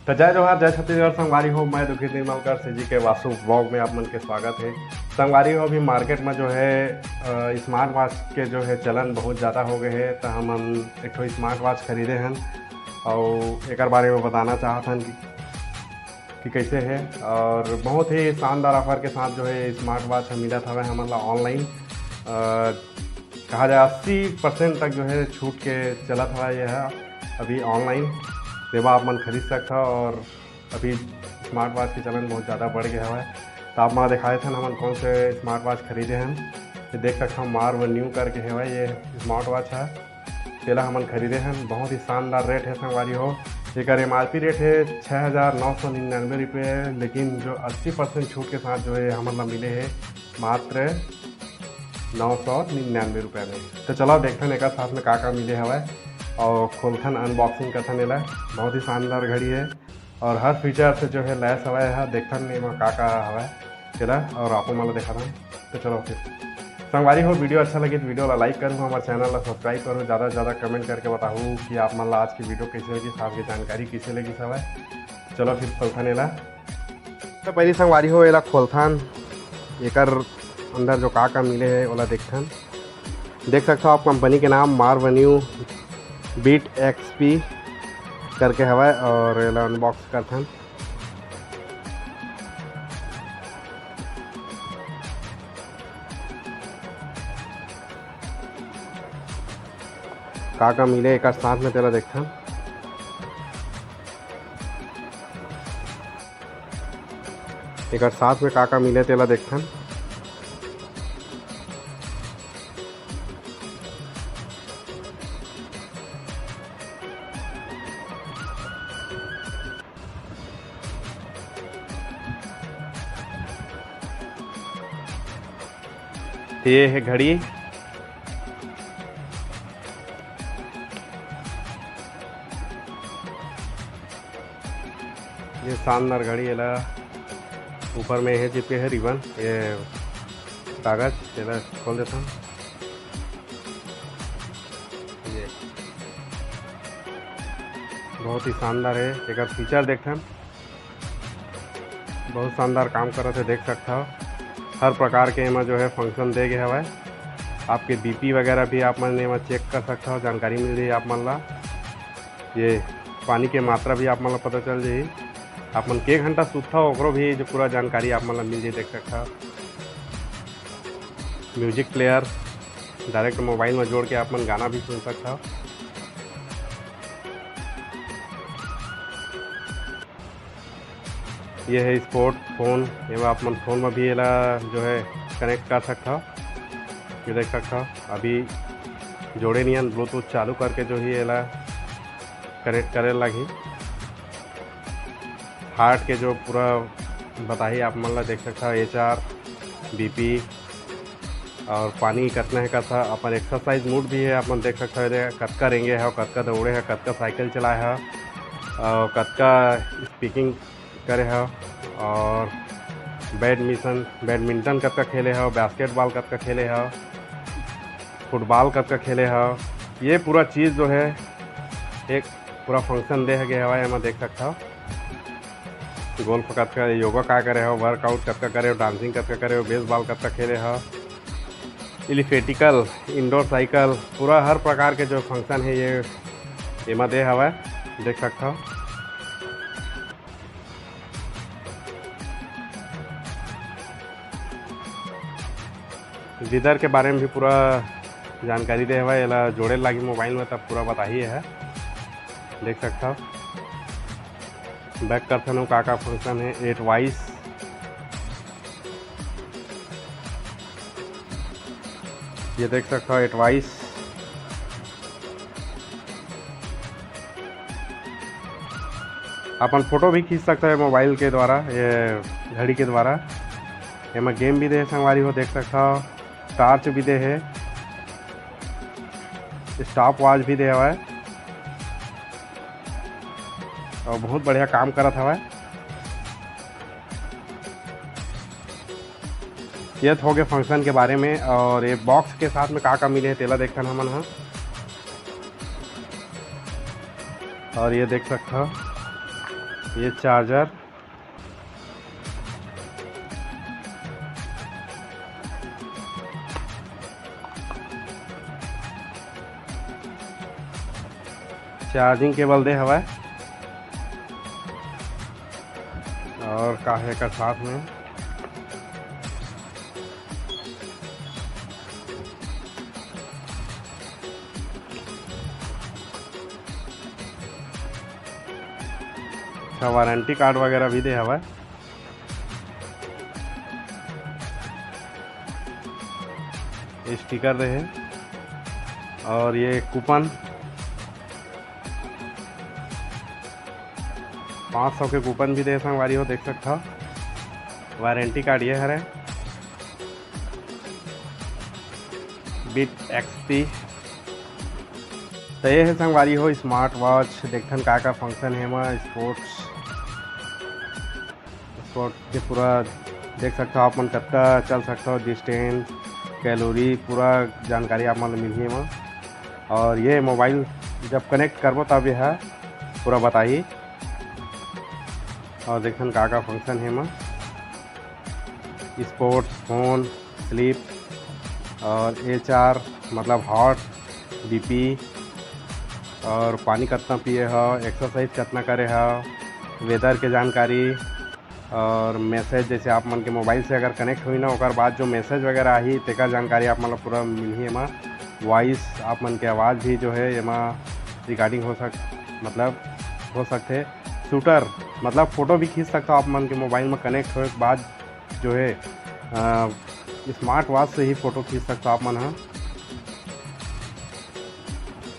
तो जय जवाहर जय छत्तीसगढ़ संगवारी हो। मैं दुखी निर्मलकर से जी के वासु ब्लॉग में आप मन के स्वागत है। संगवारी हो, अभी मार्केट में जो है स्मार्ट वॉच के जो है चलन बहुत ज़्यादा हो गए हैं। तो हम एक ठो स्मार्ट वॉच खरीदे हैं और एक बारे में बताना चाहत हन कि कैसे है। और बहुत ही शानदार ऑफर के साथ जो है स्मार्ट वॉच मिला था हमारा ऑनलाइन। कहा जाए 80% तक जो है छूट के चला था यह है अभी ऑनलाइन सेवा आप मन खरीद सकता। और अभी स्मार्ट वॉच के चलन बहुत ज़्यादा बढ़ गया है। तो आप मैं दिखाए थे हमन कौन से स्मार्ट वॉच खरीदे हैं। ये देख सकता हूँ मार्व न्यू करके है, ये स्मार्ट वॉच है। पहला हमन खरीदे हैं, बहुत ही शानदार रेट है संगवारी हो। एक MRP रेट है 6,999 रुपये, लेकिन जो 80% छूट के साथ जो है हमन मिले है मात्र 999 रुपये में। तो चलो देखते हैं एक साथ में का मिले हवा और खोलथन अनबॉक्सिंग करथन। एला बहुत ही शानदार घड़ी है और हर फीचर से जो है लैस हवा है। देखथन एमा का हवा चला और आपको मतलब देखा था। तो चलो फिर संगवारी हो, वीडियो अच्छा लगी तो वीडियो ला लाइक करूँ, हमारे चैनल ला सब्सक्राइब करूँ, ज़्यादा से ज़्यादा कमेंट करके बताऊँ कि आप मतलब आज की वीडियो कैसे लगी, साथ की जानकारी कैसे लगी सब है। चलो फिर खोलथन एला। तो पहली संगवारी हो एला खोलथन, एक अंदर जो का मिले है ओला देखथन। देख सकते हो आप कंपनी के नाम मार्व न्यू बीट XP करके हवा और एला अनबॉक्स करथन। का मिले एक साथ में तेरा देखथन। एक साथ में का मिले तेला देखथन। ये है घड़ी, ये शानदार घड़ी एला ऊपर में है चिपके है रिबन, ये कागज एला खोल देता हूँ। ये बहुत ही शानदार है, एक फीचर देखते हैं, बहुत शानदार काम कर रहे थे। देख सकता हो हर प्रकार के एमा जो है फंक्शन दे गए हवा। आपके BP वगैरह भी आप मन एमा चेक कर सकता हो, जानकारी मिल जाए आप मन ला। ये पानी के मात्रा भी आप मन ला पता चल जाए, आप मन के घंटा सूता हो ओकरो भी जो पूरा जानकारी आप मन ला मिल जाए। देख सकता हो म्यूजिक प्लेयर डायरेक्ट मोबाइल में जोड़ के आप मन गाना भी सुन सकता हो। ये है स्पोर्ट फोन, एवं आप मन फोन में भी एला जो है कनेक्ट कर सकता हो। ये देख सकता हो अभी जोड़े नियन ब्लूटूथ चालू करके जो ही एला कनेक्ट करे लगी। हार्ट के जो पूरा बताइए आप मन ला देख सकता हो, HR BP और पानी कतना है कथा अपन एक्सरसाइज मूड भी है आप मन देख सकते हो। कतका रेंगे है, कतका दौड़े है, कतका साइकिल चलाए है और कतका स्पीकिंग करे है और बैडमिंटन कतका खेले है, बास्केटबॉल कतका खेले है, फुटबॉल कतका खेले है। ये पूरा चीज़ जो है एक पूरा फंक्शन दे गया हवा। यहाँ देख सकता हो गोल्फ कतका, योगा का करे हो, वर्कआउट कतका करे हो, डांसिंग कतका करे हो, बेसबॉल कतका खेले हो, इलिफेटिकल इंडोर साइकिल, पूरा हर प्रकार के जो फंक्शन है ये एमा दे हवा। देख सकता हो जिधर के बारे में भी पूरा जानकारी दे हुआ। एला जोड़े लगी मोबाइल में तब पूरा बताइए है। देख सकता हो बैक करथन का फंक्शन है 8 वाइस। ये देख सकता हो 8 वाइस। अपन फोटो भी खींच सकता है मोबाइल के द्वारा, ये घड़ी के द्वारा। एमा गेम भी दे संगवारी हो, देख सकता हो टार्च भी दे है, स्टॉप वॉच भी दे हुआ है और बहुत बढ़िया काम करत हवा। ये हो गए फंक्शन के बारे में। और ये बॉक्स के साथ में का मिले है तेला देखता हमन हाँ। और ये देख सकते हो ये चार्जर, चार्जिंग केबल दे हवा और काहे का साथ में अच्छा वारंटी कार्ड वगैरह भी दे हवा। स्टिकर रहे और ये कूपन 500 के कूपन भी दे संगवारी हो, देख सकता हो। वारंटी कार्ड ये है बिट एक्सपी। तो ये है संगवारी हो स्मार्ट वॉच। देखन का फंक्शन है में स्पोर्ट्स के पूरा देख सकते हो आप मन, कत्ता चल सकता हो, डिस्टेंस, कैलोरी, पूरा जानकारी आप मन मिली है में। और ये मोबाइल जब कनेक्ट करबो तब यह पूरा बताई। और देखन का फंक्शन है में स्पोर्ट्स, फोन, स्लीप और HR मतलब हॉट, BP और पानी कितना पिए हो, एक्सरसाइज कितना करे हो, वेदर के जानकारी और मैसेज। जैसे आप मन के मोबाइल से अगर कनेक्ट हुई ना ओकर बाद जो मैसेज वगैरह आई तेका जानकारी आप मन पूरा मिली है एमा। वॉइस आप मन के आवाज़ भी जो है एमा रिकॉर्डिंग हो सकते। शूटर मतलब फ़ोटो भी खींच सकता हो आप मन के मोबाइल में कनेक्ट होने के बाद जो है स्मार्ट वॉच से ही फ़ोटो खींच सकता आप मन।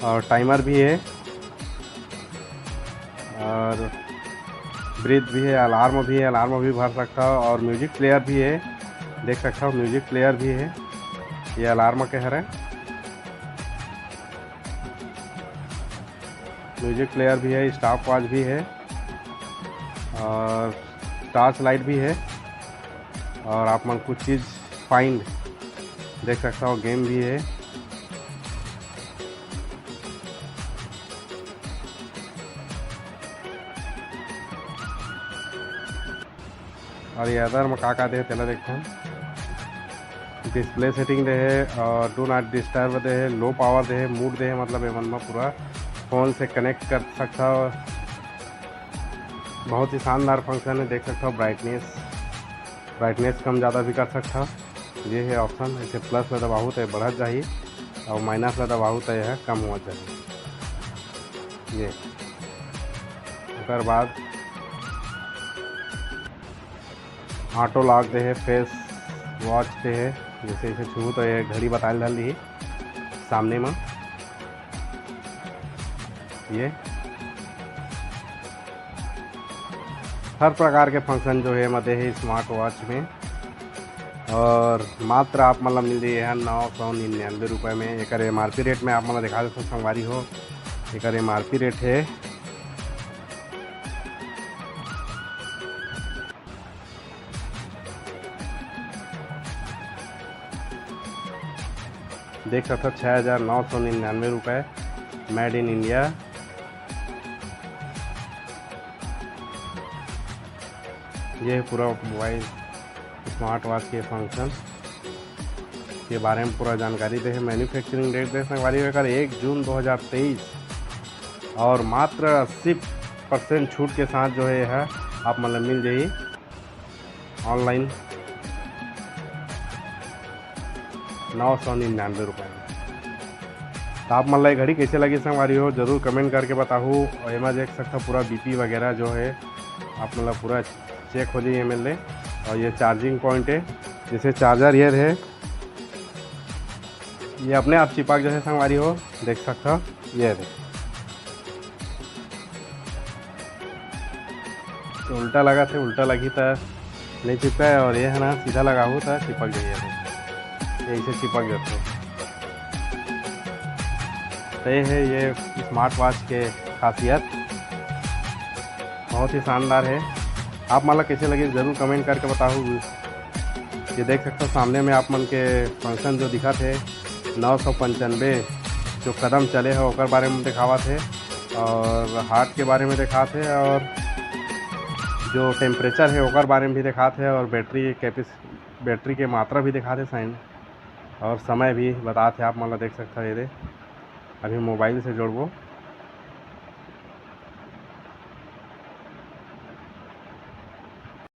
और टाइमर भी है और ब्रीथ भी है, अलार्म भी भर सकता हो। और म्यूजिक प्लेयर भी है, देख सकता हो म्यूजिक प्लेयर भी है। ये अलार्म के है, म्यूजिक प्लेयर भी है, स्टॉप वॉच भी है और टॉर्च लाइट भी है। और आप मन कुछ चीज़ फाइंड देख सकता हो, गेम भी है। और ये अदर में का दे तेला देखते हैं। डिस्प्ले सेटिंग दे है और डू नॉट डिस्टर्ब दे है, लो पावर दे है, मूड दे है, मतलब ये मन में पूरा फ़ोन से कनेक्ट कर सकता हो। बहुत ही शानदार फंक्शन है, देख सकता हो। ब्राइटनेस कम ज़्यादा भी कर सकता हो, ये है ऑप्शन। इसे प्लस में दबाहू तो बढ़ जाए और माइनस में दबाहू तो यह कम हो जाए। ये उसके बाद ऑटो लॉक दे है, फेस वॉच दे है, जैसे इसे छू तो ये घड़ी बता रही सामने में। ये हर प्रकार के फंक्शन जो है मध्य है स्मार्ट वॉच में। और मात्र आप मतलब मिल रही है 999 रुपये में। एक MRP रेट में आप मतलब दिखा देते संगवारी हो, एक MRP रेट है देख सकते 6,999 रुपये, मेड इन इंडिया। ये है पूरा मोबाइल स्मार्ट वॉच के फंक्शन के बारे में पूरा जानकारी दे है। मैन्युफैक्चरिंग डेट दे संगवारी होकर 1 जून 2023 और मात्र 80% छूट के साथ जो है आप मतलब मिल जाइए ऑनलाइन 999 रुपये में। तो आप मतलब घड़ी कैसे लगी संगवारी हो जरूर कमेंट करके बताओ। और एमा देख सकता पूरा BP वगैरह जो है आप मतलब पूरा चेक हो जाइए मिल ले। और ये चार्जिंग पॉइंट है, जैसे चार्जर ये है ये अपने आप चिपक जो है संगवारी हो, देख सकता हो। ये है तो उल्टा लगा थे, उल्टा लगी था नहीं चिपका है। और ये है ना सीधा लगा हो था चिपक जाइए, यही से चिपक जाते हैं। तो ये है ये स्मार्ट वॉच के खासियत, बहुत ही शानदार है। आप मतलब कैसे लगे ज़रूर कमेंट करके बताओ। ये देख सकते हो सामने में आप मन के फंक्शन जो दिखा थे 995 जो कदम चले हो ओकर बारे में दिखावा थे और हार्ट के बारे में दिखा थे और जो टेम्परेचर है ओकर बारे में भी दिखाते हैं और बैटरी के मात्रा भी दिखाते साइन और समय भी बताते आप मतलब देख सकते हो। ये अभी मोबाइल से जोड़बो